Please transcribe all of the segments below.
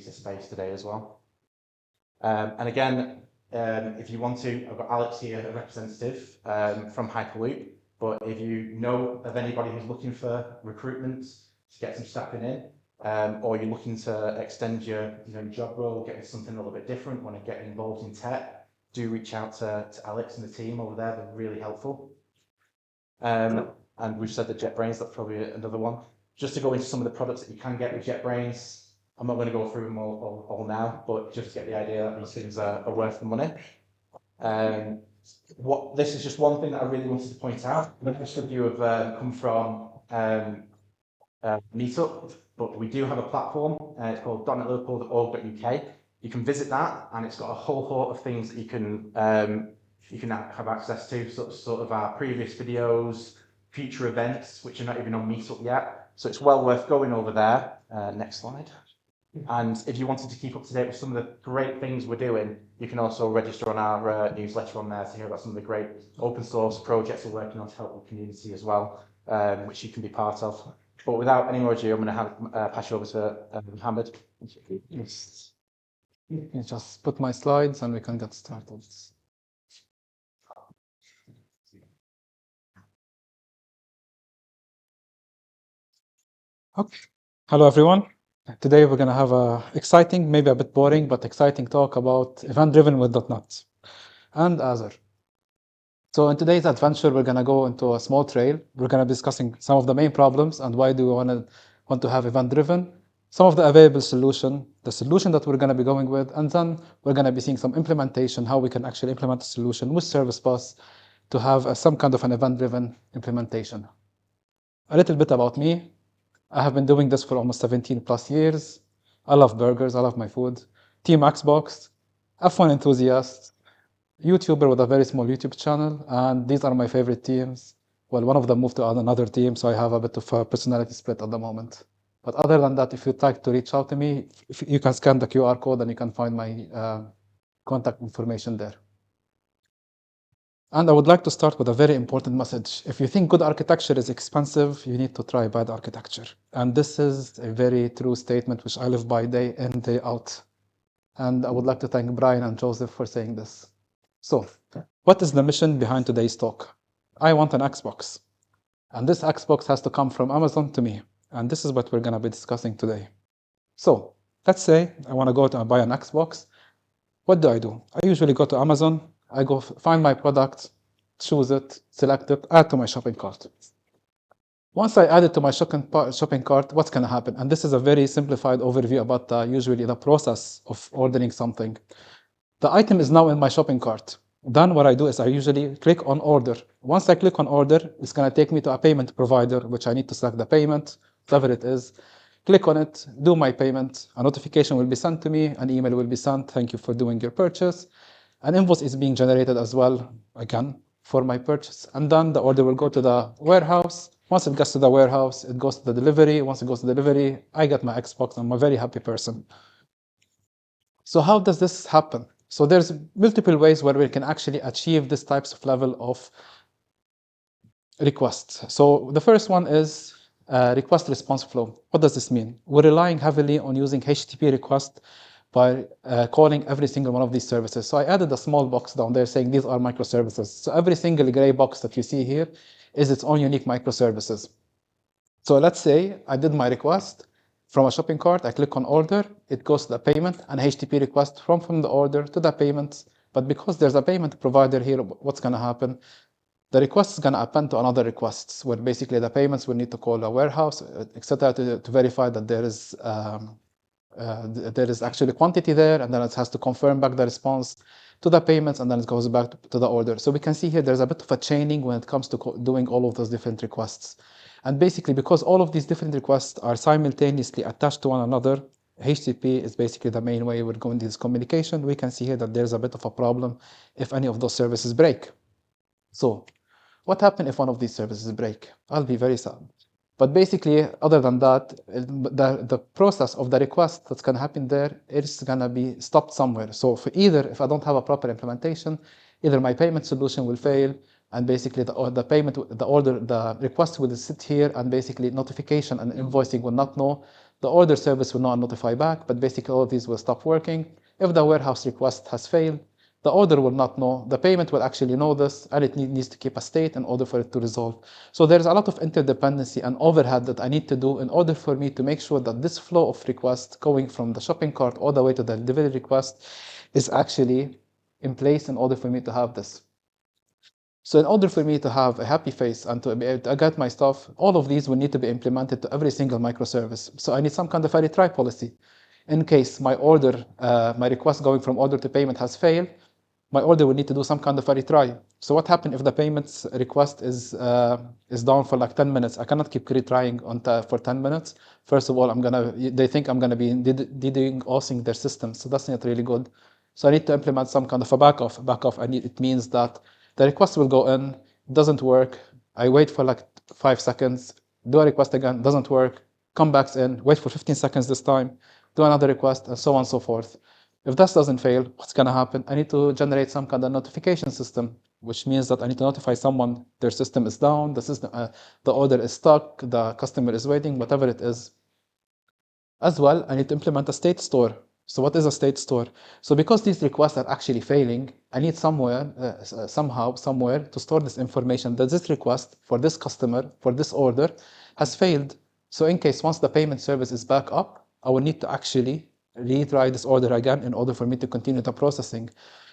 user space today as well. And again, if you want to, I've got Alex here, a representative from Hyperloop. But if you know of anybody who's looking for recruitment to get some staffing in, or you're looking to extend your job role, get into something a little bit different, want to get involved in tech, do reach out to Alex and the team over there. They're really helpful. And we've said that JetBrains, that's probably another one. Just to go into some of the products that you can get with JetBrains, I'm not going to go through them all now, but just get the idea that these things are worth the money. This is just one thing that I really wanted to point out. Most of you have come from Meetup, but we do have a platform. It's called .netliverpool.org.uk. You can visit that, and it's got a whole lot of things that you can have access to, sort of our previous videos, future events, which are not even on Meetup yet. So it's well worth going over there. Next slide. And if you wanted to keep up to date with some of the great things we're doing, you can also register on our newsletter on there to hear about some of the great open source projects we're working on to help the community as well, which you can be part of. But without any more ado, I'm going to pass you over to Mohamad. Yes. Let me just put my slides and we can get started. Okay. Hello, everyone. Today we're going to have a exciting, maybe a bit boring, but exciting talk about event-driven with .NET and Azure. So in today's adventure, we're going to go into a small trail. We're going to be discussing some of the main problems and why do we want to have event-driven, some of the available solution, the solution that we're going to be going with, and then we're going to be seeing some implementation, how we can actually implement a solution with Service Bus to have some kind of an event-driven implementation. A little bit about me. I have been doing this for almost 17 plus years. I love burgers, I love my food. Team Xbox, F1 enthusiast, YouTuber with a very small YouTube channel, and these are my favorite teams. Well, one of them moved to another team, so I have a bit of a personality split at the moment. But other than that, if you'd like to reach out to me, you can scan the QR code and you can find my contact information there. And I would like to start with a very important message. If you think good architecture is expensive, you need to try bad architecture. And this is a very true statement which I live by day in, day out. And I would like to thank Brian and Joseph for saying this. So, what is the mission behind today's talk? I want an Xbox. And this Xbox has to come from Amazon to me. And this is what we're going to be discussing today. So, let's say I want to go to buy an Xbox. What do? I usually go to Amazon. I go find my product, choose it, select it, add to my shopping cart. Once I add it to my shopping cart, what's going to happen? And this is a very simplified overview about usually the process of ordering something. The item is now in my shopping cart. Then what I do is I usually click on order. Once I click on order, it's going to take me to a payment provider, which I need to select the payment, whatever it is. Click on it, do my payment. A notification will be sent to me, an email will be sent. Thank you for doing your purchase. An invoice is being generated as well, again, for my purchase. And then the order will go to the warehouse. Once it gets to the warehouse, it goes to the delivery. Once it goes to the delivery, I get my Xbox. I'm a very happy person. So how does this happen? So there's multiple ways where we can actually achieve this types of level of requests. So the first one is request response flow. What does this mean? We're relying heavily on using HTTP request by calling every single one of these services. So I added a small box down there saying these are microservices. So every single gray box that you see here is its own unique microservices. So let's say I did my request from a shopping cart, I click on order, it goes to the payment, and HTTP request from the order to the payments. But because there's a payment provider here, what's going to happen? The request is going to append to another request, where basically the payments will need to call a warehouse, etc., to verify that there is actually quantity there, and then it has to confirm back the response to the payments, and then it goes back to the order. So we can see here there's a bit of a chaining when it comes to doing all of those different requests. And basically, because all of these different requests are simultaneously attached to one another, HTTP is basically the main way we're going to this communication. We can see here that there's a bit of a problem if any of those services break. So what happens if one of these services break? I'll be very sad. But basically, other than that, the process of the request that's going to happen there is going to be stopped somewhere. So if I don't have a proper implementation, either my payment solution will fail, and basically the request will sit here, and basically notification and invoicing will not know The order service will not notify back, but basically all of these will stop working. If the warehouse request has failed, the order will not know, the payment will actually know this, and it needs to keep a state in order for it to resolve. So there's a lot of interdependency and overhead that I need to do in order for me to make sure that this flow of requests going from the shopping cart all the way to the delivery request is actually in place in order for me to have this. So in order for me to have a happy face and to be able to get my stuff, all of these will need to be implemented to every single microservice. So I need some kind of a retry policy. In case my order, my request going from order to payment has failed, my order will need to do some kind of a retry. So what happens if the payments request is down for like 10 minutes? I cannot keep retrying for 10 minutes. First of all, they think I'm gonna be DDoSing their system, so that's not really good. So I need to implement some kind of a backoff. It means that the request will go in, doesn't work. I wait for like 5 seconds, do a request again, doesn't work, come back in, wait for 15 seconds this time, do another request, and so on and so forth. If that doesn't fail, what's going to happen? I need to generate some kind of notification system, which means that I need to notify someone their system is down, the order is stuck, the customer is waiting, whatever it is. As well, I need to implement a state store. So what is a state store? So because these requests are actually failing, I need somewhere to store this information that this request for this customer, for this order, has failed. So in case once the payment service is back up, I will need to actually retry this order again in order for me to continue the processing.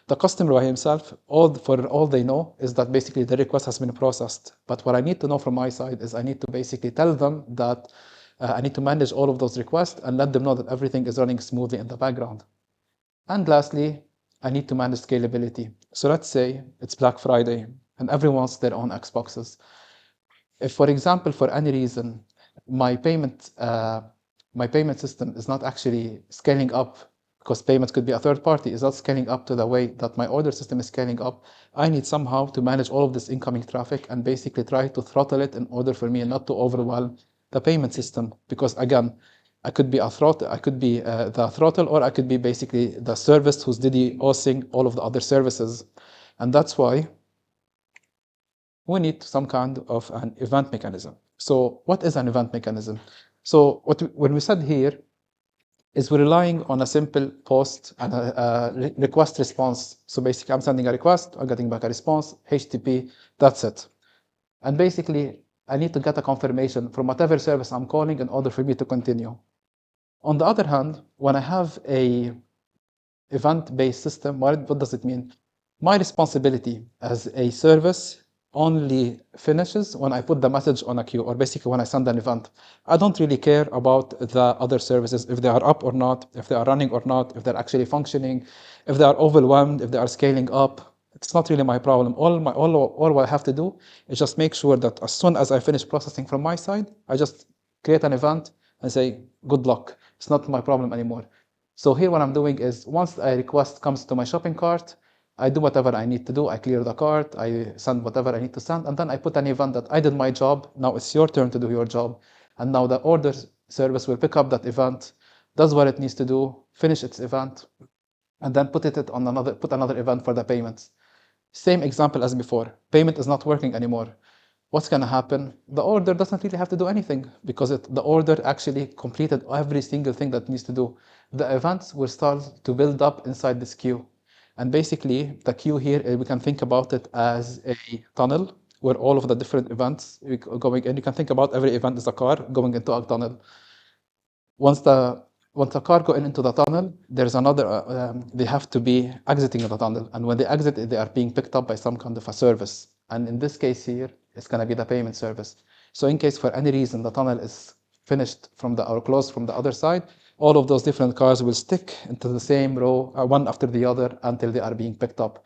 The customer by himself, for all they know, is that basically the request has been processed. But what I need to know from my side is I need to basically tell them that I need to manage all of those requests and let them know that everything is running smoothly in the background. And lastly, I need to manage scalability. So let's say it's Black Friday and everyone wants their own Xboxes. If, for example, for any reason, my payment system is not actually scaling up, because payments could be a third party, is not scaling up to the way that my order system is scaling up, I need somehow to manage all of this incoming traffic and basically try to throttle it in order for me not to overwhelm the payment system. Because again, I could be the throttle, or I could be basically the service who's DDoSing all of the other services. And that's why we need some kind of an event mechanism. So what is an event mechanism? So when we said here is we're relying on a simple post and a request response. So basically I'm sending a request, I'm getting back a response, HTTP, that's it. And basically I need to get a confirmation from whatever service I'm calling in order for me to continue. On the other hand, when I have a event-based system, what does it mean? My responsibility as a service only finishes when I put the message on a queue, or basically when I send an event. I don't really care about the other services, if they are up or not, if they are running or not, if they're actually functioning, if they are overwhelmed, if they are scaling up. It's not really my problem. All what I have to do is just make sure that as soon as I finish processing from my side, I just create an event and say, good luck. It's not my problem anymore. So here what I'm doing is once a request comes to my shopping cart, I do whatever I need to do. I clear the cart, I send whatever I need to send, and then I put an event that I did my job. Now it's your turn to do your job. And now the order service will pick up that event, does what it needs to do, finish its event, and then put another event for the payments. Same example as before. Payment is not working anymore. What's going to happen? The order doesn't really have to do anything because the order actually completed every single thing that needs to do. The events will start to build up inside this queue. And basically, the queue here, we can think about it as a tunnel where all of the different events going in. You can think about every event as a car going into a tunnel. Once the car go into the tunnel, there's another, they have to be exiting the tunnel. And when they exit, they are being picked up by some kind of a service. And in this case here, it's going to be the payment service. So in case for any reason the tunnel is finished or closed from the other side, all of those different cars will stick into the same row, one after the other, until they are being picked up.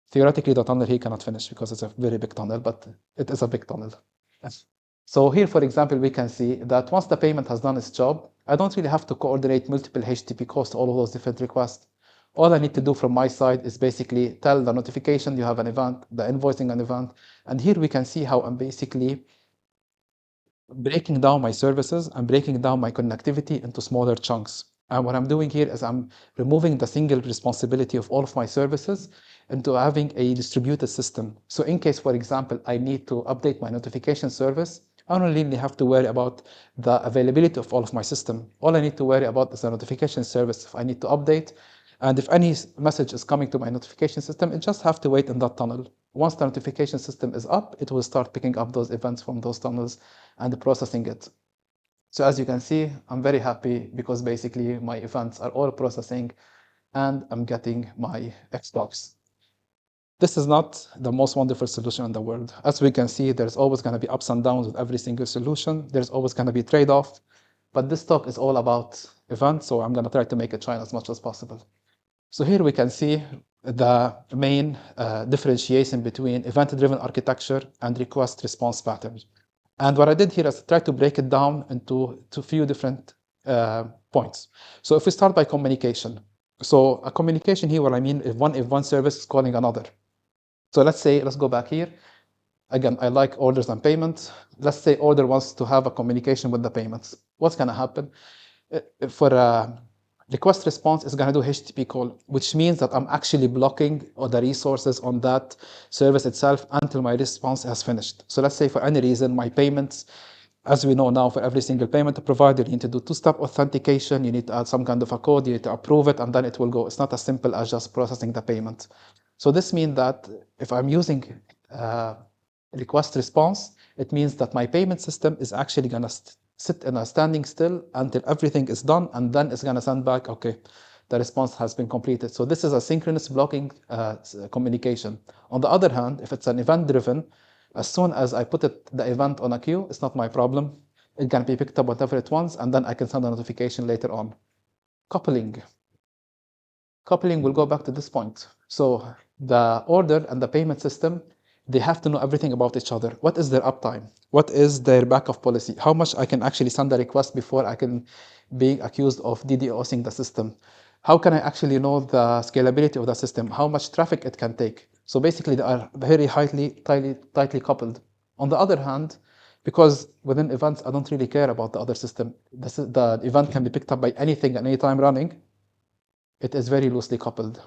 Theoretically, the tunnel here cannot finish because it's a very big tunnel, but it is a big tunnel. So here, for example, we can see that once the payment has done its job, I don't really have to coordinate multiple HTTP calls to all of those different requests. All I need to do from my side is basically tell the notification you have an event, the invoicing an event, and here we can see how I'm basically breaking down my services and breaking down my connectivity into smaller chunks. And what I'm doing here is I'm removing the single responsibility of all of my services into having a distributed system. So in case, for example, I need to update my notification service, I don't really have to worry about the availability of all of my system. All I need to worry about is the notification service if I need to update. And if any message is coming to my notification system, it just have to wait in that tunnel. Once the notification system is up, it will start picking up those events from those tunnels and processing it. So as you can see, I'm very happy because basically my events are all processing and I'm getting my Xbox. This is not the most wonderful solution in the world. As we can see, there's always going to be ups and downs with every single solution. There's always going to be trade-off. But this talk is all about events, so I'm going to try to make it shine as much as possible. So here we can see the main differentiation between event-driven architecture and request response patterns. And what I did here is try to break it down into a few different points. So if we start by communication. So a communication here, what I mean, if one service is calling another. So let's go back here. Again, I like orders and payments. Let's say order wants to have a communication with the payments. What's going to happen? For a request response is going to do HTTP call, which means that I'm actually blocking all the resources on that service itself until my response has finished. So let's say for any reason, my payments, as we know now, for every single payment provider, you need to do two-step authentication, you need to add some kind of a code, you need to approve it, and then it will go. It's not as simple as just processing the payment. So this means that if I'm using request response, it means that my payment system is actually going to sit in a standing still until everything is done, and then it's going to send back, okay, the response has been completed. So this is a synchronous blocking communication. On the other hand, if it's an event-driven, as soon as I put the event on a queue, it's not my problem. It can be picked up whatever it wants, and then I can send a notification later on. Coupling. Coupling will go back to this point. So the order and the payment system, they have to know everything about each other. What is their uptime? What is their backup policy? How much I can actually send a request before I can be accused of DDoSing the system? How can I actually know the scalability of the system? How much traffic it can take? So basically, they are very tightly coupled. On the other hand, because within events, I don't really care about the other system. The event can be picked up by anything at any time running. It is very loosely coupled.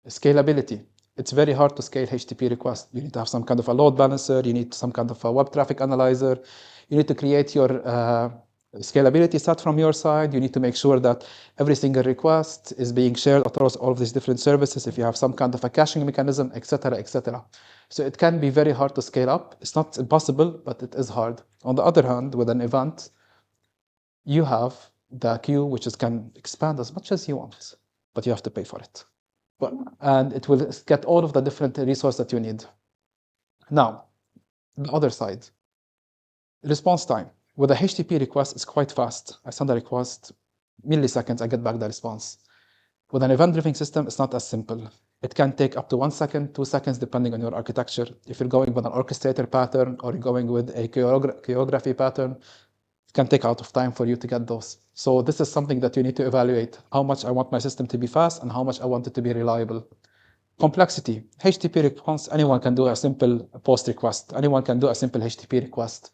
Scalability. It's very hard to scale HTTP requests. You need to have some kind of a load balancer. You need some kind of a web traffic analyzer. You need to create your scalability set from your side. You need to make sure that every single request is being shared across all of these different services. If you have some kind of a caching mechanism, etc., etc. So it can be very hard to scale up. It's not impossible, but it is hard. On the other hand, with an event, you have the queue, which can expand as much as you want, but you have to pay for it. And it will get all of the different resources that you need. Now, the other side, response time. With a HTTP request, it's quite fast. I send a request, milliseconds, I get back the response. With an event-driven system, it's not as simple. It can take up to 1 second, 2 seconds, depending on your architecture. If you're going with an orchestrator pattern or you're going with a choreography pattern, it can take a lot of time for you to get those. So this is something that you need to evaluate. How much I want my system to be fast and how much I want it to be reliable. Complexity. HTTP response, anyone can do a simple post request. Anyone can do a simple HTTP request.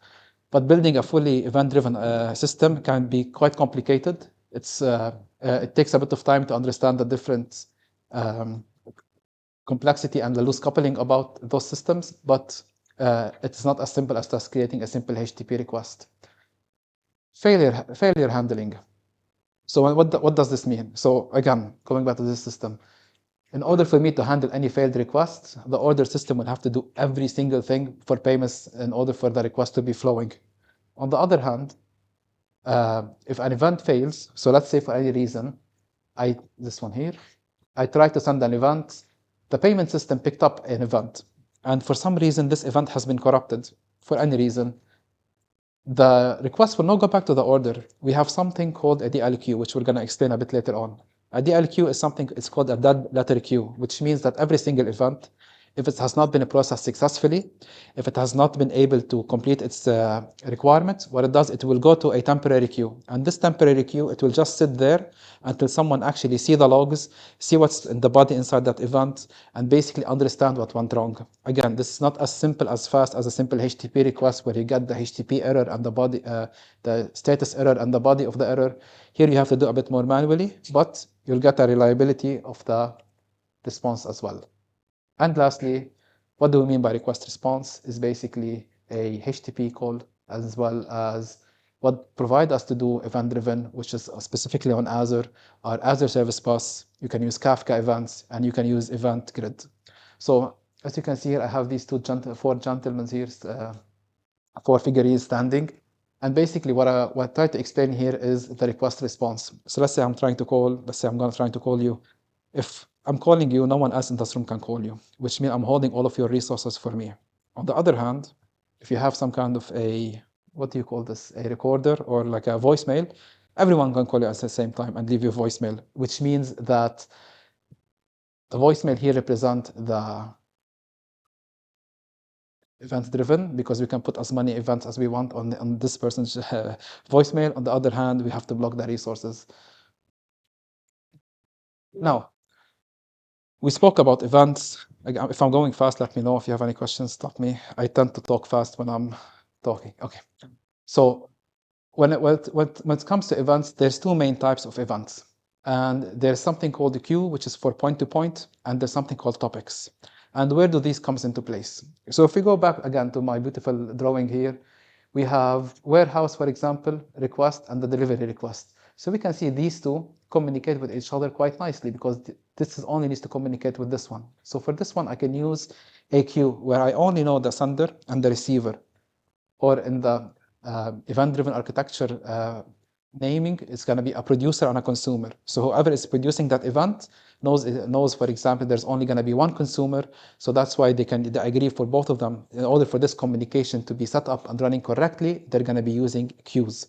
But building a fully event-driven system can be quite complicated. It takes a bit of time to understand the different complexity and the loose coupling about those systems, but it's not as simple as just creating a simple HTTP request. Failure handling. So what does this mean? So again, going back to this system, in order for me to handle any failed request, the order system will have to do every single thing for payments in order for the request to be flowing. On the other hand, if an event fails, so let's say for any reason, this one here, I tried to send an event, the payment system picked up an event, and for some reason this event has been corrupted, for any reason, the request will not go back to the order. We have something called a DLQ, which we're going to explain a bit later on. A DLQ is something, it's called a dead letter queue, which means that every single event, if it has not been processed successfully, if it has not been able to complete its requirements, what it does, it will go to a temporary queue. And this temporary queue, it will just sit there until someone actually see the logs, see what's in the body inside that event, and basically understand what went wrong. Again, this is not as simple as fast as a simple HTTP request where you get the HTTP error and the body, the status error and the body of the error. Here you have to do a bit more manually, but you'll get a reliability of the response as well. And lastly, what do we mean by request response? Is basically a HTTP call as well as what provide us to do event-driven, which is specifically on Azure, are Azure Service Bus. You can use Kafka events, and you can use Event Grid. So as you can see here, I have these four gentlemen here, four figures standing. And basically what I try to explain here is the request response. So let's say I'm going to call you. If I'm calling you, no one else in this room can call you, which means I'm holding all of your resources for me. On the other hand, if you have some kind of a, what do you call this, a recorder or like a voicemail, everyone can call you at the same time and leave you a voicemail, which means that the voicemail here represent the event driven, because we can put as many events as we want on this person's voicemail. On the other hand, we have to block the resources. Now, we spoke about events. Again, if I'm going fast, let me know. If you have any questions, stop me. I tend to talk fast when I'm talking. Okay. So when it comes to events, there's two main types of events. And there's something called the queue, which is for point-to-point, and there's something called topics. And where do these comes into place? So if we go back again to my beautiful drawing here, we have warehouse, for example, request and the delivery request. So we can see these two communicate with each other quite nicely, because this is only needs to communicate with this one. So for this one, I can use a queue where I only know the sender and the receiver, or in the event-driven architecture naming, it's going to be a producer and a consumer. So whoever is producing that event knows, for example, there's only going to be one consumer. So that's why they agree for both of them. In order for this communication to be set up and running correctly, they're going to be using queues.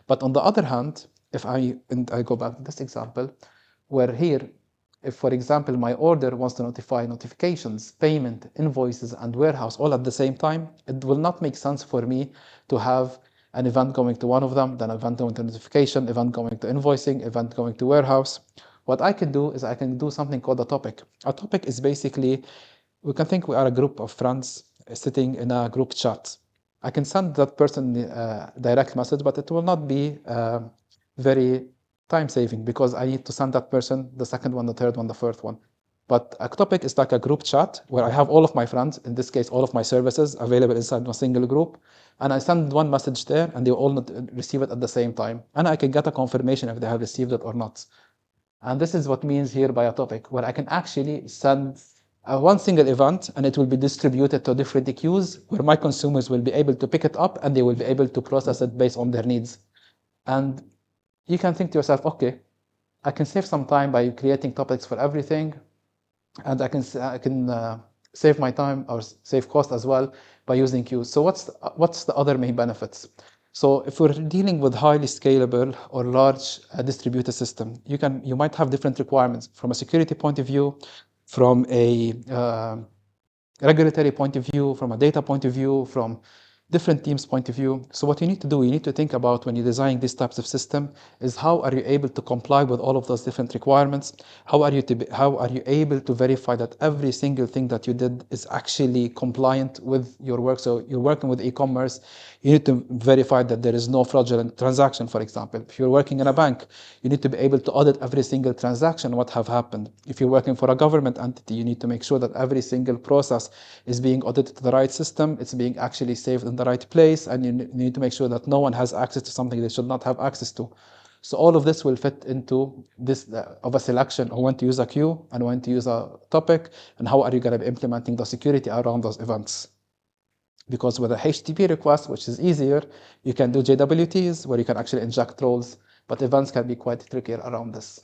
But on the other hand, if I go back to this example, where here, if, for example, my order wants to notify notifications, payment, invoices, and warehouse all at the same time, it will not make sense for me to have an event going to one of them, then an event going to notification, event going to invoicing, event going to warehouse. What I can do is I can do something called a topic. A topic is basically, we can think we are a group of friends sitting in a group chat. I can send that person a direct message, but it will not be very time saving, because I need to send that person the second one, the third one, the fourth one. But a topic is like a group chat where I have all of my friends, in this case, all of my services available inside one single group. And I send one message there and they all receive it at the same time. And I can get a confirmation if they have received it or not. And this is what means here by a topic, where I can actually send one single event and it will be distributed to different queues where my consumers will be able to pick it up and they will be able to process it based on their needs. And you can think to yourself, okay, I can save some time by creating topics for everything, and I can save my time or save cost as well by using queues. So what's the other main benefits? So if we're dealing with highly scalable or large distributed system, you might have different requirements from a security point of view, from a regulatory point of view, from a data point of view, from different teams' point of view. So what you need to do, you need to think about when you're designing these types of system is how are you able to comply with all of those different requirements? How are you able to verify that every single thing that you did is actually compliant with your work? So you're working with e-commerce, you need to verify that there is no fraudulent transaction, for example. If you're working in a bank, you need to be able to audit every single transaction, what have happened. If you're working for a government entity, you need to make sure that every single process is being audited to the right system, it's being actually saved in the right place, and you need to make sure that no one has access to something they should not have access to. So all of this will fit into this of a selection of when to use a queue and when to use a topic, and how are you going to be implementing the security around those events. Because with a HTTP request, which is easier, you can do JWTs where you can actually inject roles, but events can be quite trickier around this.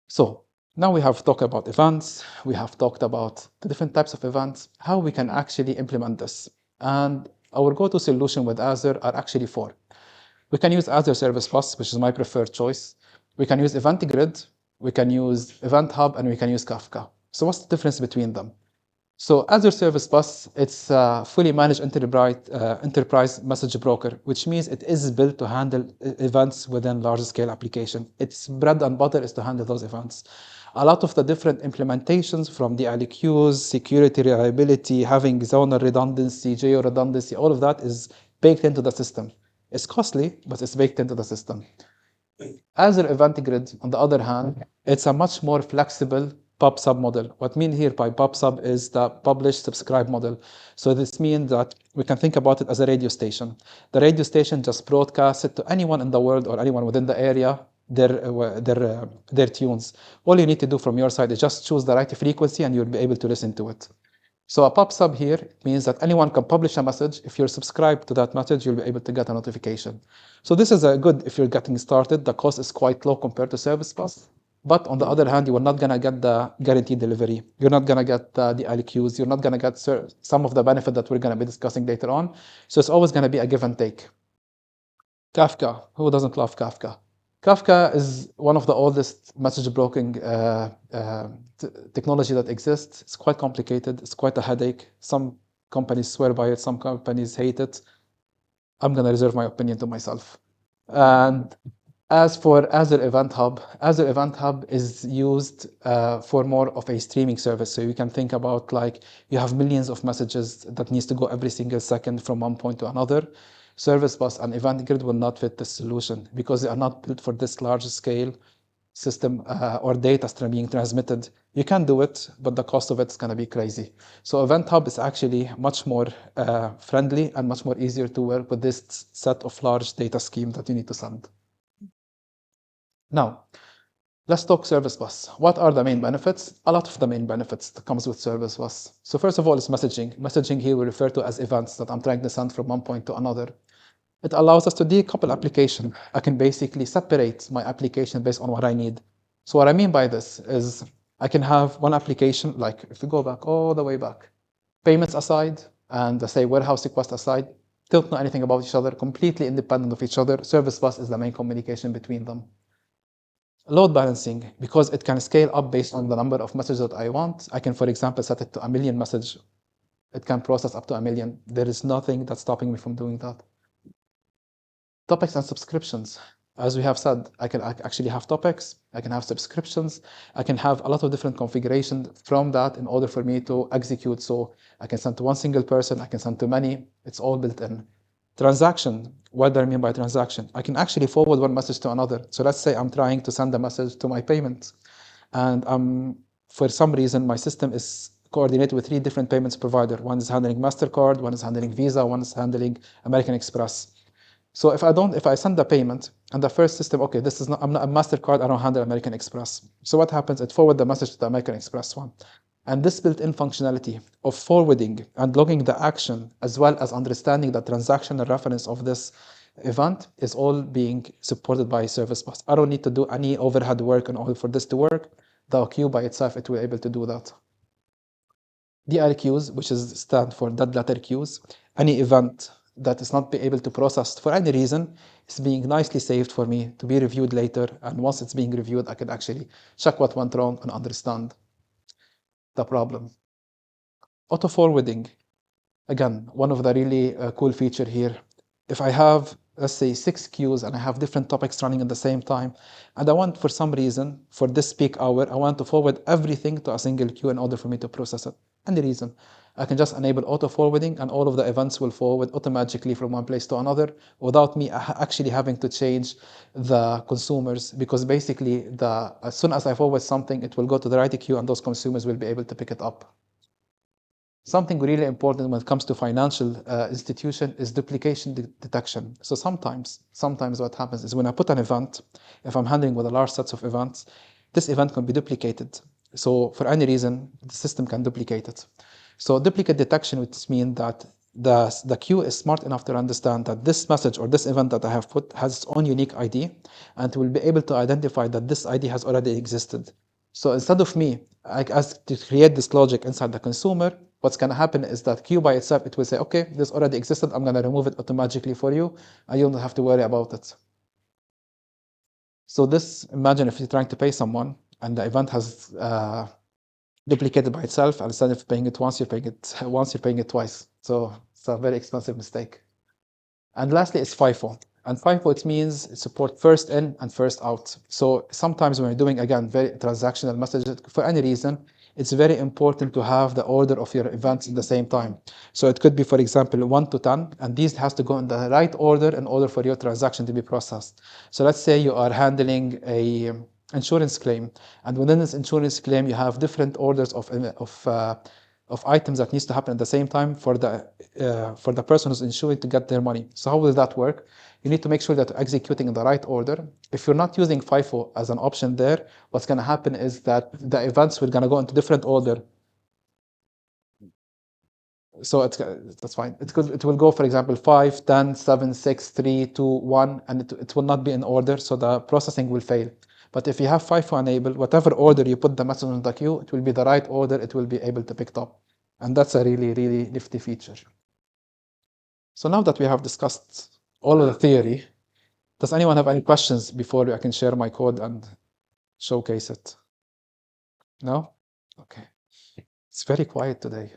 So now we have talked about events, we have talked about the different types of events, how we can actually implement this. And our go-to solution with Azure are actually four. We can use Azure Service Bus, which is my preferred choice. We can use Event Grid, we can use Event Hub, and we can use Kafka. So what's the difference between them? So Azure Service Bus, it's a fully managed enterprise message broker, which means it is built to handle events within large-scale application. Its bread and butter is to handle those events. A lot of the different implementations from the ILQs, security, reliability, having zonal redundancy, geo redundancy, all of that is baked into the system. It's costly, but it's baked into the system. Azure Event Grid, on the other hand, it's a much more flexible pub sub model. What I mean here by pub sub is the publish subscribe model. So this means that we can think about it as a radio station. The radio station just broadcasts it to anyone in the world or anyone within the area, their tunes. All you need to do from your side is just choose the right frequency and you'll be able to listen to it. So a pub sub here means that anyone can publish a message. If you're subscribed to that message, you'll be able to get a notification. So this is a good if you're getting started. The cost is quite low compared to service bus. But on the other hand, you are not going to get the guaranteed delivery. You're not going to get the LQs. You're not going to get some of the benefit that we're going to be discussing later on. So it's always going to be a give and take. Kafka. Who doesn't love Kafka? Kafka is one of the oldest message broking technology that exists. It's quite complicated. It's quite a headache. Some companies swear by it. Some companies hate it. I'm going to reserve my opinion to myself. And as for Azure Event Hub is used for more of a streaming service. So you can think about like you have millions of messages that needs to go every single second from one point to another. Service Bus and Event Grid will not fit this solution because they are not built for this large scale system or data stream being transmitted. You can do it, but the cost of it is going to be crazy. So Event Hub is actually much more friendly and much more easier to work with this set of large data scheme that you need to send. Now, let's talk Service Bus. What are the main benefits? A lot of the main benefits that comes with Service Bus. So first of all, is messaging. Messaging here we refer to as events that I'm trying to send from one point to another. It allows us to decouple application. I can basically separate my application based on what I need. So what I mean by this is I can have one application, like if you go back all the way back, payments aside, and say warehouse request aside, don't know anything about each other, completely independent of each other. Service Bus is the main communication between them. Load balancing, because it can scale up based on the number of messages that I want. I can, for example, set it to 1 million messages. It can process up to 1 million. There is nothing that's stopping me from doing that. Topics and subscriptions. As we have said, I can actually have topics, I can have subscriptions, I can have a lot of different configurations from that in order for me to execute. So I can send to one single person, I can send to many, it's all built in. Transaction, what do I mean by transaction? I can actually forward one message to another. So let's say I'm trying to send a message to my payment, and for some reason my system is coordinated with 3 different payments provider. One is handling MasterCard, one is handling Visa, one is handling American Express. So if I send the payment and the first system, okay, this is not, I'm not a MasterCard, I don't handle American Express. So what happens? It forwards the message to the American Express one. And this built-in functionality of forwarding and logging the action, as well as understanding the transactional reference of this event, is all being supported by Service Bus. I don't need to do any overhead work in order for this to work. The queue by itself, it will be able to do that. DLQs, which stand for dead letter queues, any event that is not be able to process for any reason is being nicely saved for me to be reviewed later. And once it's being reviewed, I can actually check what went wrong and understand the problem. Auto forwarding, again, one of the really cool feature here. If I have, let's say, 6 queues and I have different topics running at the same time, and I want, for some reason, for this peak hour, I want to forward everything to a single queue in order for me to process it. Any reason, I can just enable auto forwarding and all of the events will forward automatically from one place to another without me actually having to change the consumers, because basically as soon as I forward something, it will go to the right queue and those consumers will be able to pick it up. Something really important when it comes to financial institution is duplication detection. So sometimes what happens is when I put an event, if I'm handling with a large sets of events, this event can be duplicated. So for any reason, the system can duplicate it. So duplicate detection would mean that the queue is smart enough to understand that this message or this event that I have put has its own unique ID, and will be able to identify that this ID has already existed. So instead of me, as to create this logic inside the consumer, what's going to happen is that queue by itself, it will say, okay, this already existed, I'm going to remove it automatically for you, and you don't have to worry about it. So this, imagine if you're trying to pay someone, and the event has duplicated by itself, and instead of paying it once, you're paying it twice. So it's a very expensive mistake. And lastly, it's FIFO. And FIFO, it means it supports first in and first out. So sometimes when you're doing, again, very transactional messages, for any reason, it's very important to have the order of your events at the same time. So it could be, for example, 1 to 10, and these has to go in the right order in order for your transaction to be processed. So let's say you are handling insurance claim. And within this insurance claim, you have different orders of items that needs to happen at the same time for the person who's insured to get their money. So how will that work? You need to make sure that you're executing in the right order. If you're not using FIFO as an option there, what's going to happen is that the events will going to go into different order. So that's fine. It will go, for example, 5, 10, 7, 6, 3, 2, 1, and it will not be in order, so the processing will fail. But if you have FIFO enabled, whatever order you put the message on the queue, it will be the right order, it will be able to pick it up. And that's a really, really nifty feature. So now that we have discussed all of the theory, does anyone have any questions before I can share my code and showcase it? No? Okay. It's very quiet today.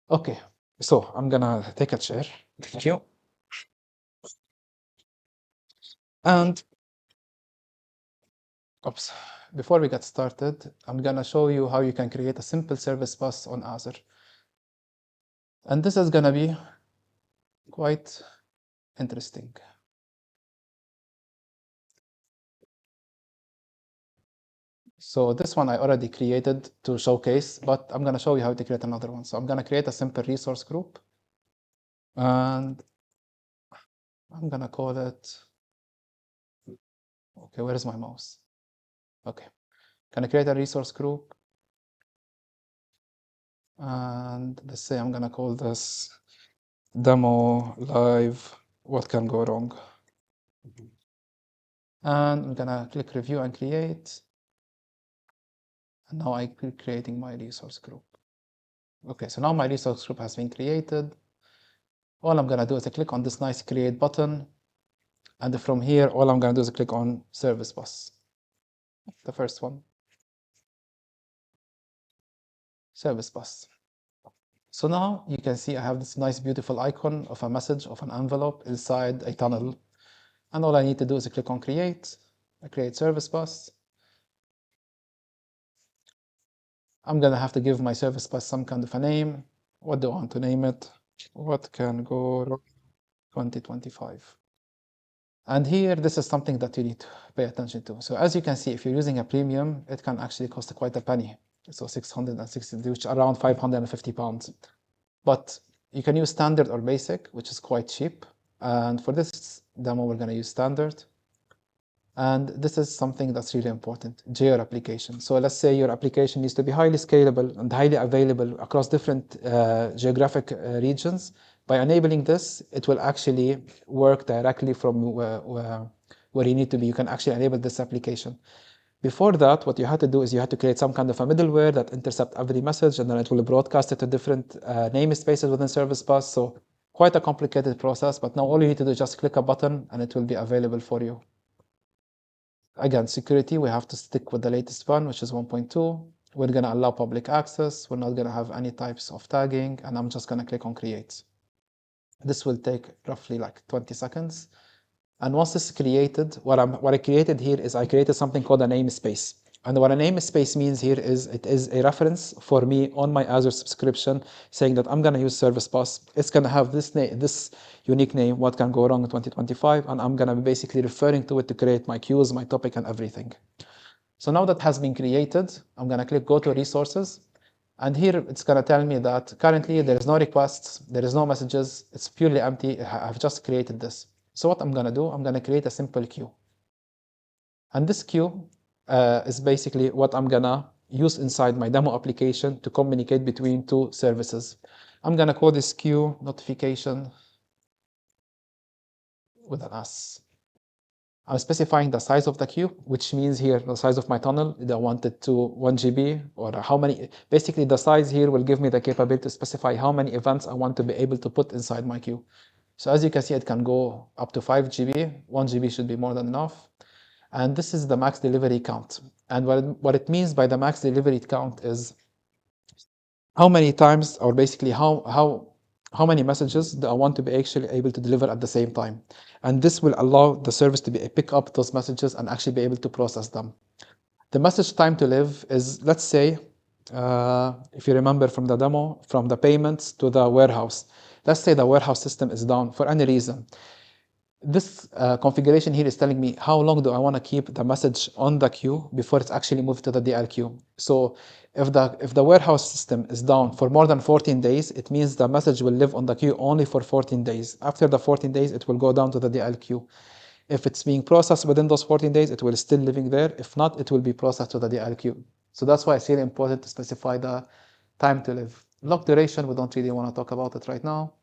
Okay, so I'm gonna take a chair. Thank you. And before we get started, I'm gonna show you how you can create a simple service bus on Azure. And this is gonna be quite interesting. So this one I already created to showcase, but I'm gonna show you how to create another one. So I'm gonna create a simple resource group, and I'm gonna call it, okay, where is my mouse? Okay, gonna create a resource group, and let's say I'm gonna call this demo live, what can go wrong? And I'm gonna click review and create. And now I'm creating my resource group. Okay, so now my resource group has been created. All I'm gonna do is I click on this nice create button. And from here, all I'm gonna do is click on service bus. The first one. Service bus. So now you can see I have this nice beautiful icon of a message of an envelope inside a tunnel. And all I need to do is click on create. I create service bus. I'm gonna have to give my service bus some kind of a name. What do I want to name it? What can go wrong? 2025. And here, this is something that you need to pay attention to. So as you can see, if you're using a premium, it can actually cost quite a penny. So 660, which are around 550 pounds. But you can use standard or basic, which is quite cheap. And for this demo, we're gonna use standard. And this is something that's really important, your application. So let's say your application needs to be highly scalable and highly available across different geographic regions. By enabling this, it will actually work directly from where you need to be. You can actually enable this application. Before that, what you had to do is you had to create some kind of a middleware that intercepts every message, and then it will broadcast it to different namespaces within Service Bus. So quite a complicated process, but now all you need to do is just click a button and it will be available for you. Again, security, we have to stick with the latest one, which is 1.2. We're going to allow public access. We're not going to have any types of tagging, and I'm just going to click on create. This will take roughly like 20 seconds. And once this is created, what I created here is I created something called a namespace. And what a namespace means here is it is a reference for me on my Azure subscription saying that I'm going to use Service Bus. It's going to have this unique name, what can go wrong in 2025, and I'm going to be basically referring to it to create my queues, my topic, and everything. So now that has been created, I'm going to click go to resources. And here it's going to tell me that currently there is no requests, there is no messages, it's purely empty. I've just created this. So what I'm going to do, I'm going to create a simple queue. And this queue is basically what I'm going to use inside my demo application to communicate between two services. I'm going to call this queue notification with an S. I'm specifying the size of the queue, which means here the size of my tunnel, I want it to 1 GB or how many. Basically, the size here will give me the capability to specify how many events I want to be able to put inside my queue. So as you can see, it can go up to 5 GB. 1 GB should be more than enough. And this is the max delivery count. And what it means by the max delivery count is how many times, or basically how many messages do I want to be actually able to deliver at the same time. And this will allow the service to pick up those messages and actually be able to process them. The message time to live is, let's say, if you remember from the demo, from the payments to the warehouse. Let's say the warehouse system is down for any reason. This configuration here is telling me how long do I want to keep the message on the queue before it's actually moved to the DL queue. So if the warehouse system is down for more than 14 days, it means the message will live on the queue only for 14 days. After the 14 days, it will go down to the DL queue. If it's being processed within those 14 days, it will still living there. If not, it will be processed to the DL queue. So that's why it's really important to specify the time to live. Lock duration, we don't really want to talk about it right now.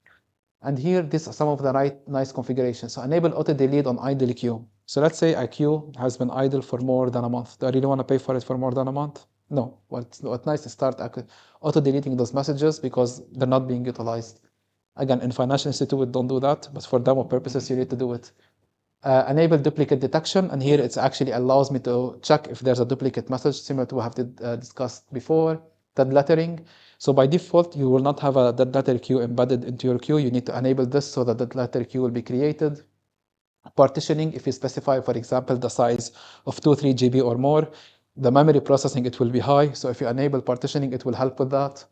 And here, these are some of the nice configurations. So enable auto delete on idle queue. So let's say a queue has been idle for more than a month. Do I really want to pay for it for more than a month? No. What's nice to start auto deleting those messages because they're not being utilized. Again, in financial institute, don't do that, but for demo purposes, you need to do it. Enable duplicate detection, and here it actually allows me to check if there's a duplicate message, similar to what I've discussed before. Dead lettering. So by default, you will not have a dead letter queue embedded into your queue. You need to enable this so that dead letter queue will be created. Partitioning, if you specify, for example, the size of 2-3 GB or more, the memory processing, it will be high. So if you enable partitioning, it will help with that.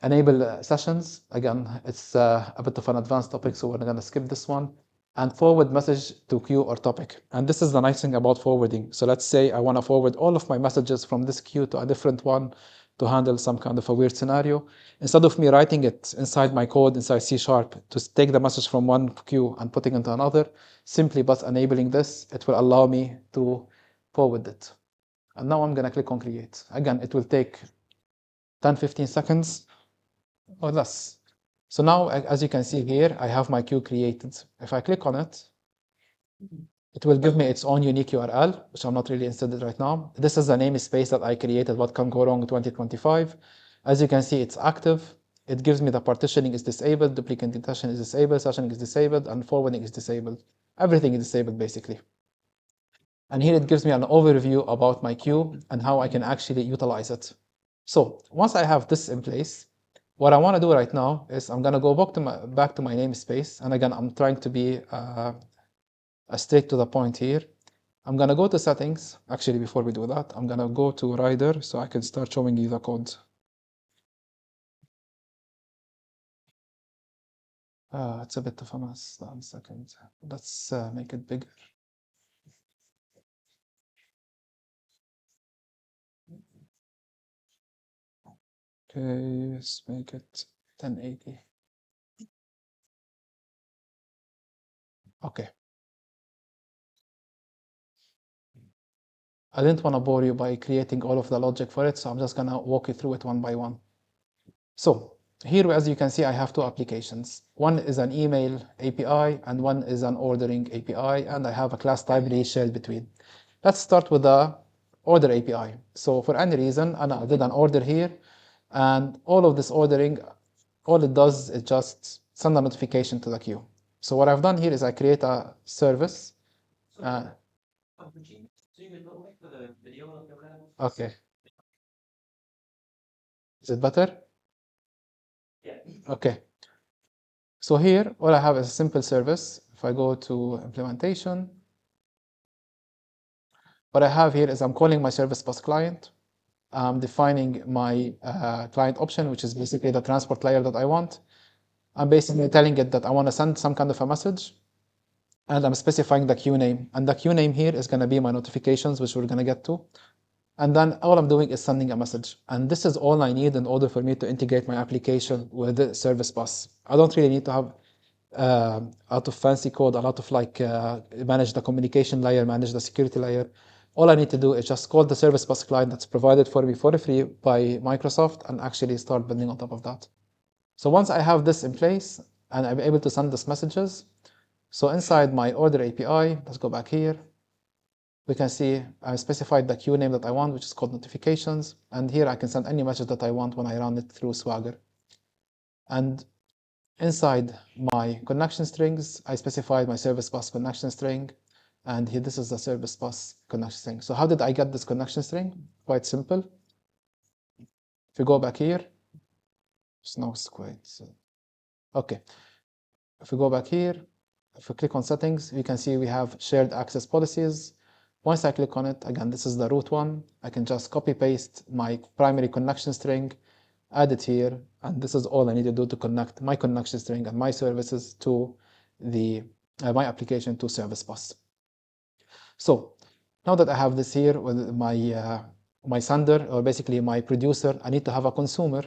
Enable sessions. Again, it's a bit of an advanced topic, so we're going to skip this one. And forward message to queue or topic. And this is the nice thing about forwarding. So let's say I want to forward all of my messages from this queue to a different one to handle some kind of a weird scenario. Instead of me writing it inside my code, inside C# to take the message from one queue and putting it into another, simply by enabling this, it will allow me to forward it. And now I'm going to click on create. Again, it will take 10-15 seconds or less. So now, as you can see here, I have my queue created. If I click on it, it will give me its own unique URL, which I'm not really interested in right now. This is the namespace that I created, what can go wrong in 2025. As you can see, it's active. It gives me the partitioning is disabled, duplicate detection is disabled, sessioning is disabled, and forwarding is disabled. Everything is disabled, basically. And here it gives me an overview about my queue and how I can actually utilize it. So once I have this in place, what I want to do right now is I'm going to go back to my namespace. And again, I'm trying to be straight to the point here. I'm going to go to settings. Actually, before we do that, I'm going to go to Rider so I can start showing you the code. It's a bit of a mess. 1 second. Let's make it bigger. Okay, let's make it 1080. Okay. I didn't want to bore you by creating all of the logic for it, so I'm just going to walk you through it one by one. So here, as you can see, I have two applications. One is an email API, and one is an ordering API, and I have a class library shared between. Let's start with the order API. So for any reason, I did an order here, and all of this ordering, all it does is just send a notification to the queue. So what I've done here is I create a service. Okay. Is it better? Yeah. Okay. So here, all I have is a simple service. If I go to implementation, what I have here is I'm calling my service bus client. I'm defining my client option, which is basically the transport layer that I want. I'm basically telling it that I want to send some kind of a message, and I'm specifying the queue name. And the queue name here is going to be my notifications, which we're going to get to. And then all I'm doing is sending a message. And this is all I need in order for me to integrate my application with the service bus. I don't really need to have a lot of fancy code, a lot of manage the communication layer, manage the security layer. All I need to do is just call the service bus client that's provided for me for free by Microsoft and actually start building on top of that. So once I have this in place and I'm able to send these messages, so inside my order API, let's go back here. We can see I specified the queue name that I want, which is called notifications. And here I can send any message that I want when I run it through Swagger. And inside my connection strings, I specified my service bus connection string. And here, this is the service bus connection string. So how did I get this connection string? Quite simple. If you go back here, it's quite. Okay. If we go back here, if we click on settings, you can see we have shared access policies. Once I click on it, again, this is the root one. I can just copy paste my primary connection string, add it here, and this is all I need to do to connect my connection string and my services to the my application to service bus. So now that I have this here with my sender, or basically my producer, I need to have a consumer.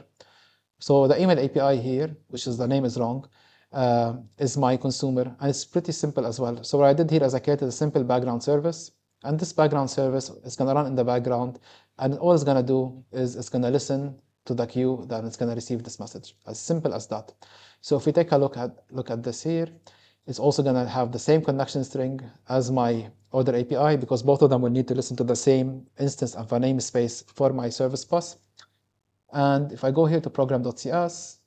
So the email API here, which is the name is wrong, is my consumer, and it's pretty simple as well. So what I did here is I created a simple background service, and this background service is going to run in the background, and all it's going to do is it's going to listen to the queue, then it's going to receive this message. As simple as that. So if we take a look at this here, it's also going to have the same connection string as my order API, because both of them will need to listen to the same instance of a namespace for my service bus. And if I go here to program.cs,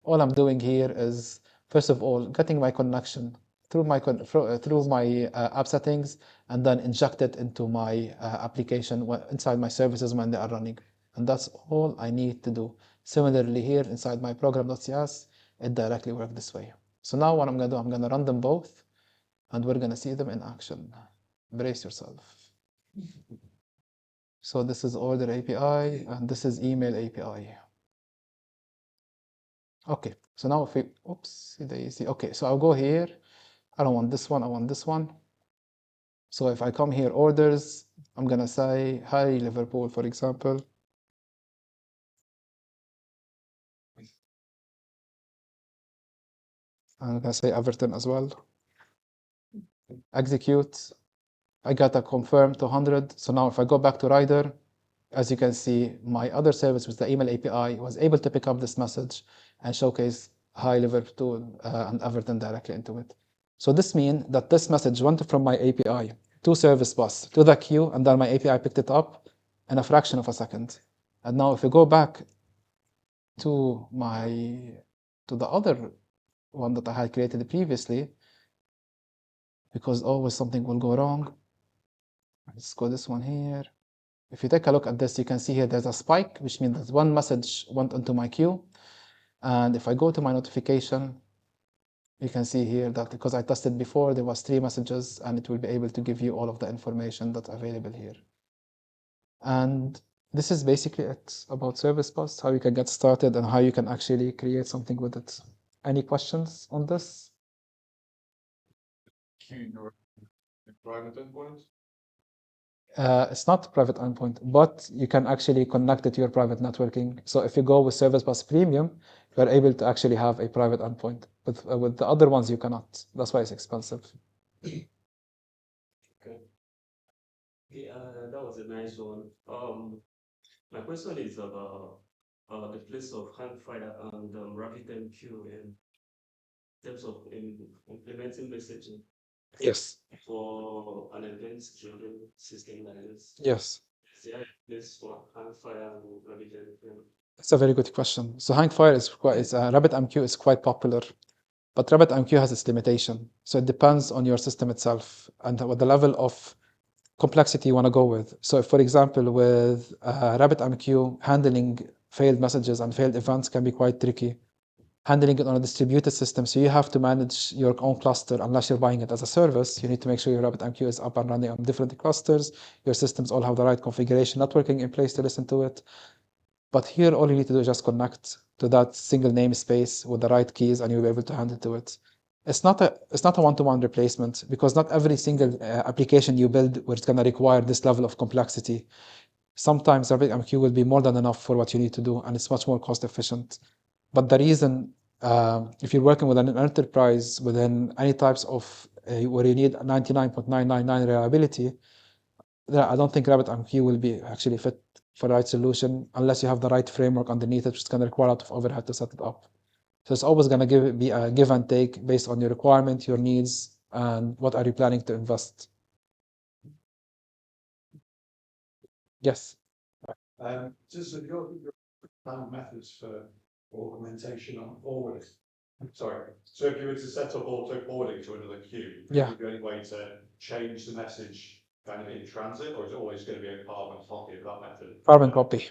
all I'm doing here is, first of all, getting my connection through my app settings, and then inject it into my application inside my services when they are running. And that's all I need to do. Similarly here inside my program.cs, it directly works this way. So now what I'm going to do, I'm going to run them both, and we're going to see them in action. Brace yourself. So this is order API, and this is email API. Okay, so now if we, oops, daisy. Okay, so I'll go here. I don't want this one, I want this one. So if I come here, orders, I'm gonna say, hi, Liverpool, for example. I'm gonna say Everton as well. Execute. I got a confirm to 100. So now if I go back to rider, as you can see, my other service with the email API was able to pick up this message and showcase hi Liverpool and Everton directly into it. So this means that this message went from my API to service bus to the queue, and then my API picked it up in a fraction of a second. And now if we go back to the other one that I had created previously, because always something will go wrong. Let's go this one here. If you take a look at this, you can see here there's a spike, which means that one message went into my queue. And if I go to my notification, you can see here that because I tested before, there was 3 messages, and it will be able to give you all of the information that's available here. And this is basically it about Service Bus, how you can get started and how you can actually create something with it. Any questions on this? Private endpoint? It's not private endpoint, but you can actually connect it to your private networking. So if you go with Service Bus Premium, you are able to actually have a private endpoint. But with the other ones, you cannot. That's why it's expensive. Okay. That was a nice one. My question is about the place of Hangfire and RabbitMQ in terms of implementing messaging Yes. for an event-driven system like this. Yes. Is there a place for Hangfire and RabbitMQ? That's a very good question. So Hangfire RabbitMQ is quite popular, but RabbitMQ has its limitation. So it depends on your system itself and what the level of complexity you want to go with. So if, for example, with RabbitMQ, handling failed messages and failed events can be quite tricky. Handling it on a distributed system, so you have to manage your own cluster unless you're buying it as a service. You need to make sure your RabbitMQ is up and running on different clusters. Your systems all have the right configuration networking in place to listen to it. But here, all you need to do is just connect to that single namespace with the right keys, and you'll be able to handle to it. It's not a one-to-one replacement, because not every single application you build where it's going to require this level of complexity. Sometimes RabbitMQ will be more than enough for what you need to do, and it's much more cost efficient. But the reason, if you're working with an enterprise within any types of where you need 99.999 reliability, I don't think RabbitMQ will be actually fit for the right solution unless you have the right framework underneath it, which is going to require a lot of overhead to set it up. So it's always going to be a give and take based on your requirement, your needs, and what are you planning to invest. Yes. Just your methods for augmentation on forwarding. Sorry. So if you were to set up auto forwarding to another queue, Yeah. would there be any way to change the message kind of in transit, or is it always going to be a carbon copy of that method? Carbon copy.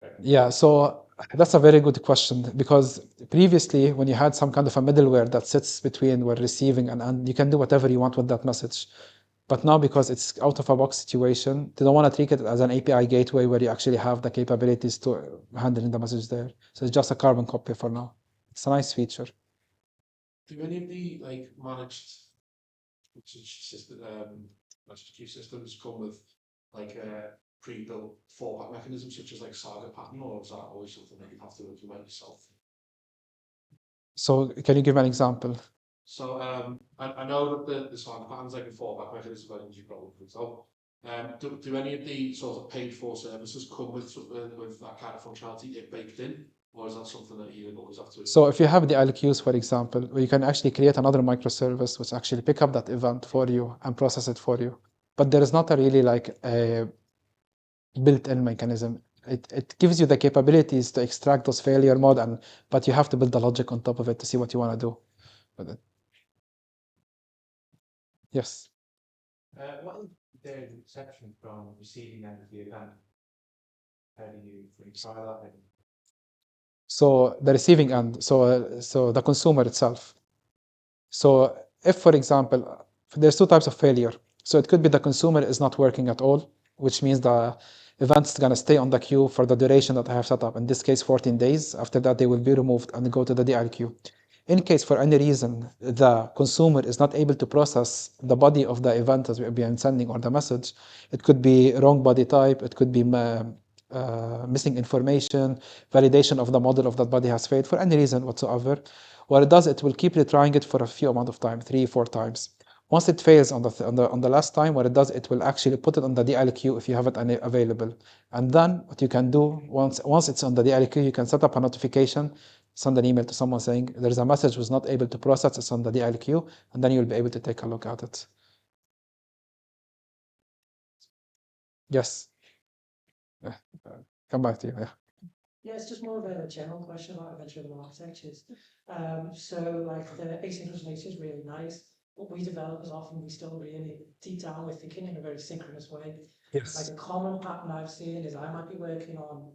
Okay. Yeah, so that's a very good question, because previously when you had some kind of a middleware that sits between where receiving and you can do whatever you want with that message. But now, because it's out of a box situation, they don't want to treat it as an API gateway where you actually have the capabilities to handling the message there. So it's just a carbon copy for now. It's a nice feature. Do any of the managed message queue systems come with like a pre-built fallback mechanism, such as like saga pattern, or is that always something that you have to implement yourself? So can you give an example? So I know that the saga pattern is like a fallback mechanism that you probably could tell. Do any of the sort of paid for services come with that kind of functionality baked in, or is that something that you always have to? So if you have the LQs, for example, you can actually create another microservice which actually pick up that event for you and process it for you. But there is not a really like a built-in mechanism. It gives you the capabilities to extract those failure mode, but you have to build the logic on top of it to see what you want to do with it. Yes. What if there is an exception from receiving end of the event? How do you try that? So the receiving end, so the consumer itself. So if, for example, there's two types of failure. So it could be the consumer is not working at all, which means the event is going to stay on the queue for the duration that I have set up. In this case, 14 days. After that, they will be removed and go to the DL queue. In case for any reason the consumer is not able to process the body of the event as we have been sending or the message, it could be wrong body type, it could be missing information, validation of the model of that body has failed for any reason whatsoever. What it does, it will keep retrying it for a few amount of time, 3-4 times. Once it fails on the last time, what it does, it will actually put it on the DL queue if you have it available. And then what you can do, once it's on the DL queue, you can set up a notification, send an email to someone saying there's a message was not able to process, it's on the DL queue, and then you'll be able to take a look at it. Yes. Come back to you. Yeah. Yeah, it's just more of a general question about event-driven architectures. So like the asynchronous nature is really nice, but we developers often, we still really deep down we're thinking in a very synchronous way. Yes. Like a common pattern I've seen is I might be working on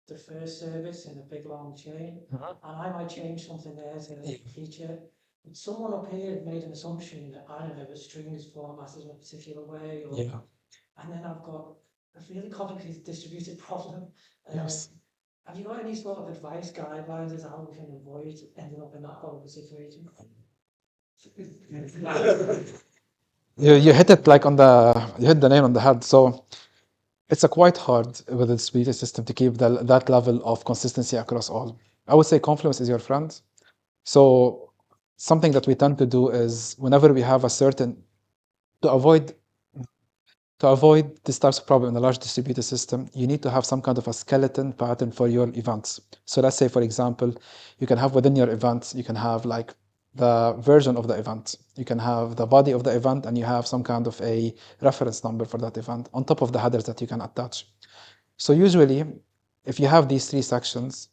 the first service in a big long chain, and I might change something there to a feature. But someone up here made an assumption that, I don't know, a string is formatted in a particular way, or, and then I've got a really complicated distributed problem. Yes. Have you got any sort of advice, guidelines as to how we can avoid ending up in that horrible situation? You hit it like you hit the nail on the head. So it's quite hard with the distributed system to keep that level of consistency across all. I would say Confluence is your friend. So something that we tend to do is whenever we have to avoid this type of problem in a large distributed system, you need to have some kind of a skeleton pattern for your events. So let's say, for example, you can have within your event, you can have like the version of the event. You can have the body of the event, and you have some kind of a reference number for that event on top of the headers that you can attach. So usually, if you have these three sections,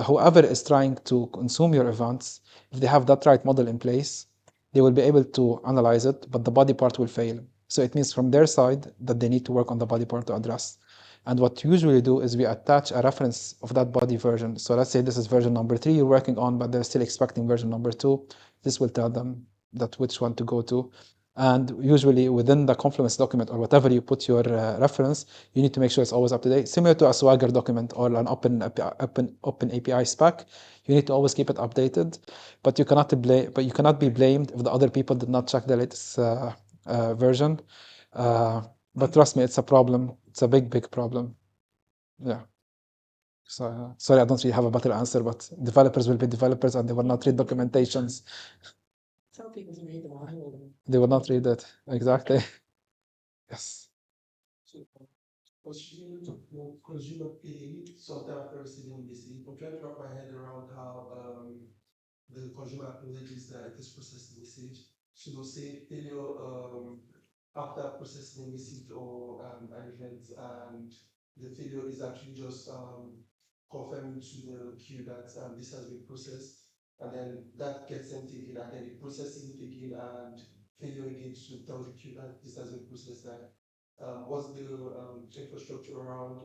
whoever is trying to consume your events, if they have that right model in place, they will be able to analyze it, but the body part will fail. So it means from their side that they need to work on the body part to address. And what we usually do is we attach a reference of that body version. So let's say this is version number 3 you're working on, but they're still expecting version number 2. This will tell them that which one to go to. And usually within the Confluence document or whatever you put your reference, you need to make sure it's always up to date. Similar to a Swagger document or an open API spec, you need to always keep it updated. But you cannot be blamed if the other people did not check the latest version. But trust me, it's a problem. It's a big problem. Yeah. So sorry, I don't really have a better answer, but developers will be developers and they will not read documentations. Tell people to read the manual. They will not read it. Exactly. Yes. Because you look sort of first in this, I'm trying to wrap my head around how the consumer acknowledges that it is processing message. So say failure after processing message or an event, and the failure is actually just confirming to the queue that this has been processed, and then that gets sent again, and then it processes it again, and failure again to tell the queue that this has been processed. What's the infrastructure around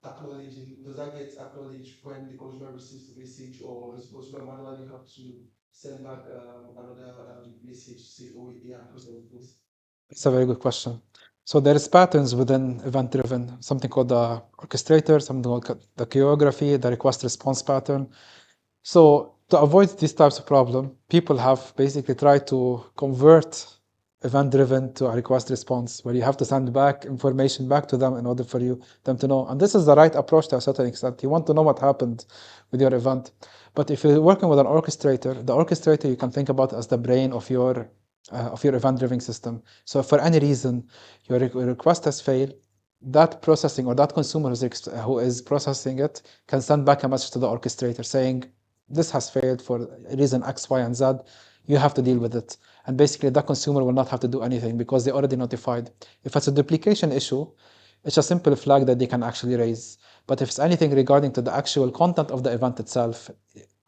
acknowledging? Does that get acknowledged when the consumer receives the message, or does the consumer manually have to send back another message to say, oh, yeah, processing this? It's a very good question. So there is patterns within event-driven, something called the orchestrator, something called the choreography, the request response pattern. So to avoid these types of problem, people have basically tried to convert event-driven to a request response, where you have to send back information back to them in order for them to know. And this is the right approach to a certain extent. You want to know what happened with your event. But if you're working with an orchestrator, the orchestrator you can think about as the brain of your event-driven system. So if for any reason your request has failed, that processing or that consumer who is processing it can send back a message to the orchestrator saying, this has failed for reason X, Y, and Z. You have to deal with it. And basically, that consumer will not have to do anything because they already notified. If it's a duplication issue, it's a simple flag that they can actually raise. But if it's anything regarding to the actual content of the event itself,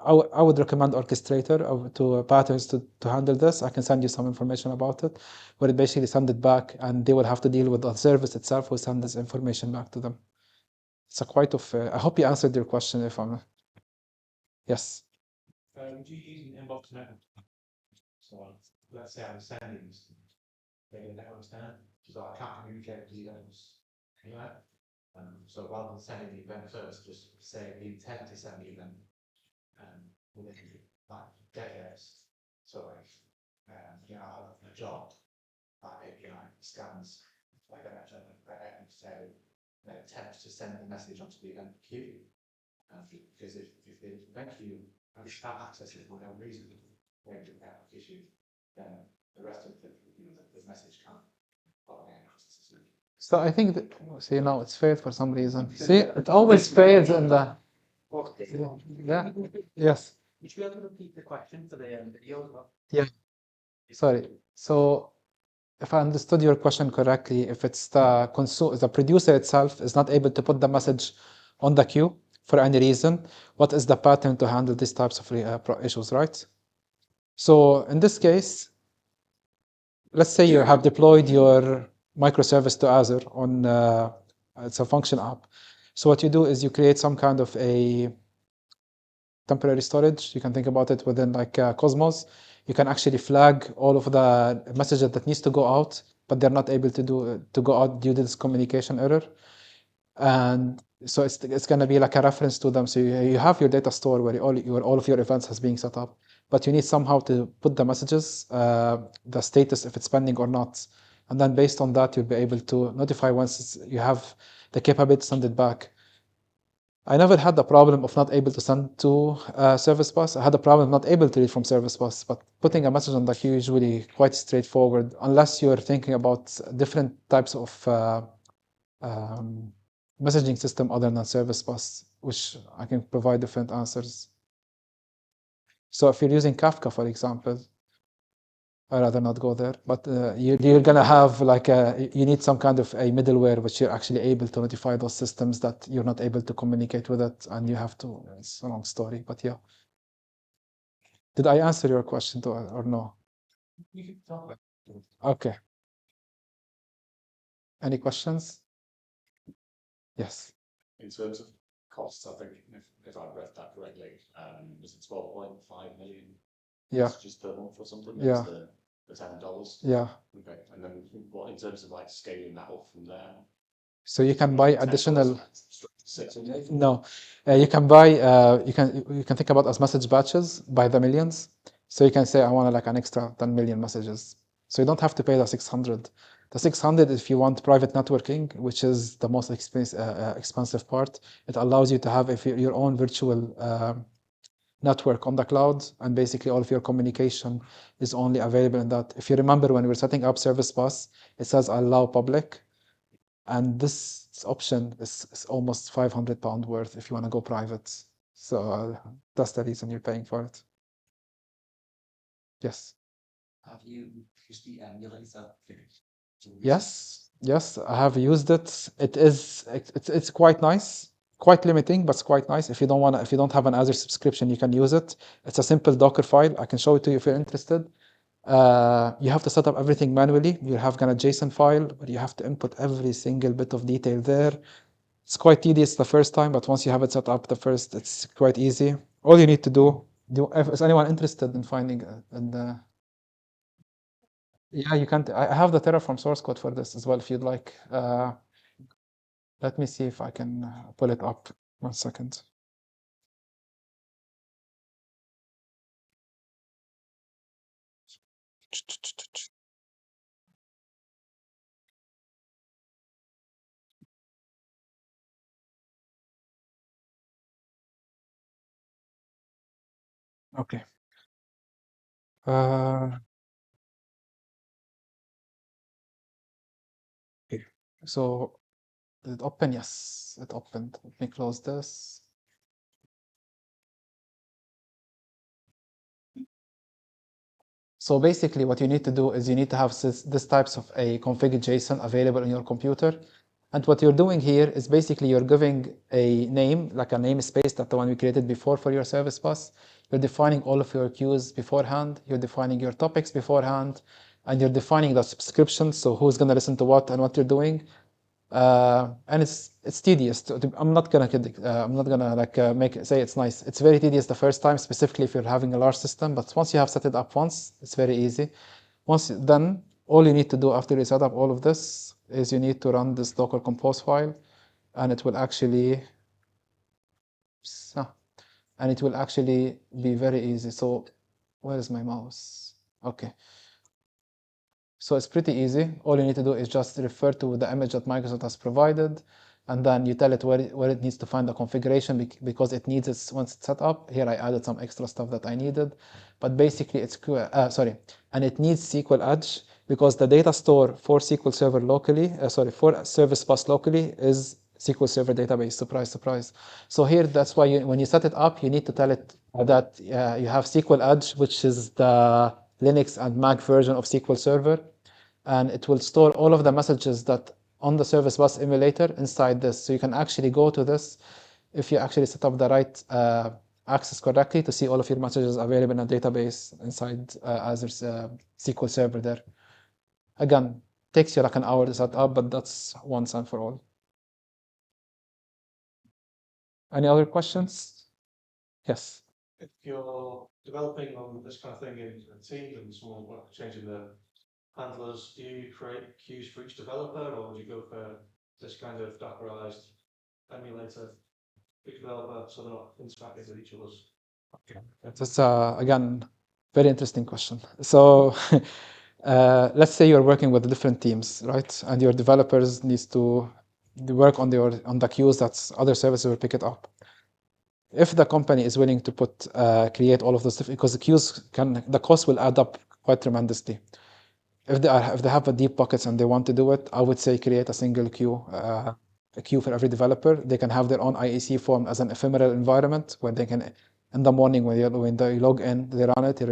I would recommend orchestrator to patterns to handle this. I can send you some information about it, where it basically send it back, and they will have to deal with the service itself who send this information back to them. It's a quite of. I hope you answered your question. If I'm. Yes. Would you use an inbox network? So let's say I'm sending this, maybe the network's down, so I can't communicate with the emails anyway. So rather than sending the event first, just say the intent to send the event within like decades. So if you know, I have a job, that API scans like I mentioned, and say an intent to send the message onto the event queue. Because if the event queue can't access it for whatever reason, going to the issue, then the rest of the message can't follow across the system. So I think that, see, now it's failed for some reason. See, it always fails in the. Yeah. Yes. Would you be able to repeat the question for the video as well? Yeah. Sorry. So, if I understood your question correctly, if it's the producer itself is not able to put the message on the queue for any reason, what is the pattern to handle these types of issues, right? So in this case, let's say you have deployed your microservice to Azure on it's a function app. So what you do is you create some kind of a temporary storage. You can think about it within like Cosmos. You can actually flag all of the messages that needs to go out, but they're not able to go out due to this communication error. And so it's going to be like a reference to them. So you have your data store where all of your events has been set up, but you need somehow to put the messages, the status if it's pending or not. And then based on that, you'll be able to notify once you have the capability to send it back. I never had the problem of not able to send to service bus. I had a problem not able to read from service bus, but putting a message on the queue is usually quite straightforward, unless you're thinking about different types of messaging system other than service bus, which I can provide different answers. So if you're using Kafka, for example, I'd rather not go there, but you're gonna have like you need some kind of a middleware which you're actually able to notify those systems that you're not able to communicate with it, and you have to. It's a long story, but yeah. Did I answer your question or no? You can talk about it. Okay. Any questions? Yes. In terms of costs, I think if I've read that correctly, was it 12.5 million messages per month or something? Yeah. That's the $10. Yeah. Okay. And then what in terms of like scaling that up from there? So you can buy additional. $600? No, you can buy. You can think about as message batches by the millions. So you can say I want like an extra 10 million messages. So you don't have to pay the 600. The 600 if you want private networking, which is the most expensive part. It allows you to have your own virtual network on the cloud, and basically all of your communication is only available in that. If you remember when we were setting up service bus, it says allow public, and this option is almost £500 worth if you want to go private. So that's the reason you're paying for it. Yes. Have you used the emulator? Yes, I have used it. It's quite nice, quite limiting, but it's quite nice. If you don't have an Azure subscription, you can use it. It's a simple Docker file. I can show it to you if you're interested. You have to set up everything manually. You have a JSON file, but you have to input every single bit of detail there. It's quite tedious the first time, but once you have it set up it's quite easy. All you need to do, is anyone interested in finding yeah, you can. I have the Terraform source code for this as well, if you'd like. Let me see if I can pull it up. 1 second. Okay. Okay. So did it open? Yes, it opened. Let me close this. So basically what you need to do is you need to have this types of a config JSON available in your computer. And what you're doing here is basically you're giving a name, like a namespace, that the one we created before for your service bus. You're defining all of your queues beforehand. You're defining your topics beforehand. And you're defining the subscriptions, so who's going to listen to what and what you're doing. And it's tedious. I'm not gonna say it's nice. It's very tedious the first time, specifically if you're having a large system. But once you have set it up once, it's very easy. Once done, all you need to do after you set up all of this is you need to run this local compose file, and it will actually be very easy. So where is my mouse? Okay. So it's pretty easy. All you need to do is just refer to the image that Microsoft has provided, and then you tell it where it needs to find the configuration because it needs it once it's set up. Here I added some extra stuff that I needed, but basically it's and it needs SQL Edge because the data store for SQL Server locally, for Service Bus locally is SQL Server database. Surprise, surprise. So here, that's why when you set it up, you need to tell it that you have SQL Edge, which is the Linux and Mac version of SQL Server, and it will store all of the messages that on the Service Bus emulator inside this. So you can actually go to this if you actually set up the right access correctly to see all of your messages available in a database inside Azure SQL Server there. Again, takes you like an hour to set up, but that's once and for all. Any other questions? Yes. If you're developing on this kind of thing in a team and someone changing the handlers, do you create queues for each developer, or would you go for this kind of Dockerized emulator, each developer, so they're not interacting with each other's? Okay. That's again, very interesting question. So let's say you're working with different teams, right? And your developers needs to work on the queues that other services will pick it up. If the company is willing to create all of those, because the queues the cost will add up quite tremendously. If they have a deep pockets and they want to do it, I would say create a single queue, a queue for every developer. They can have their own IEC form as an ephemeral environment where they can, in the morning when they log in, they run it,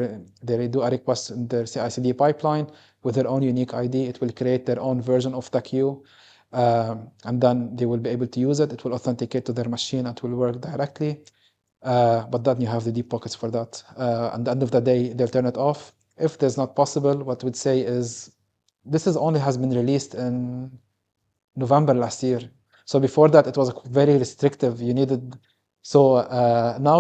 they do a request in their CI/CD pipeline with their own unique ID. It will create their own version of the queue, and then they will be able to use it. It will authenticate to their machine. It will work directly. But then you have the deep pockets for that. At the end of the day, they'll turn it off. If there's not possible, what we'd say is this only has been released in November last year. So before that, it was very restrictive. Now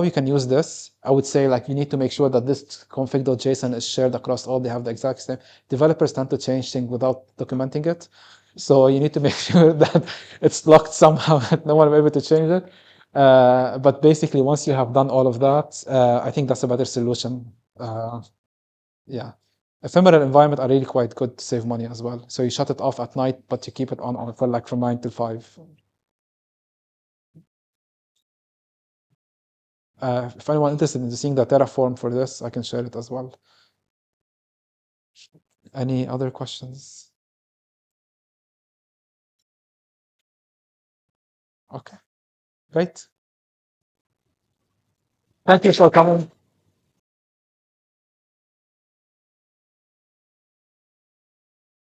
you can use this. I would say like you need to make sure that this config.json is shared across all. They have the exact same. Developers tend to change things without documenting it. So you need to make sure that it's locked somehow, that no one will be able to change it. But basically, once you have done all of that, I think that's a better solution. Yeah. Ephemeral environment are really quite good to save money as well. So you shut it off at night, but you keep it on for like from 9 to 5. If anyone interested in seeing the Terraform for this, I can share it as well. Any other questions? Okay, great. Thank you for coming.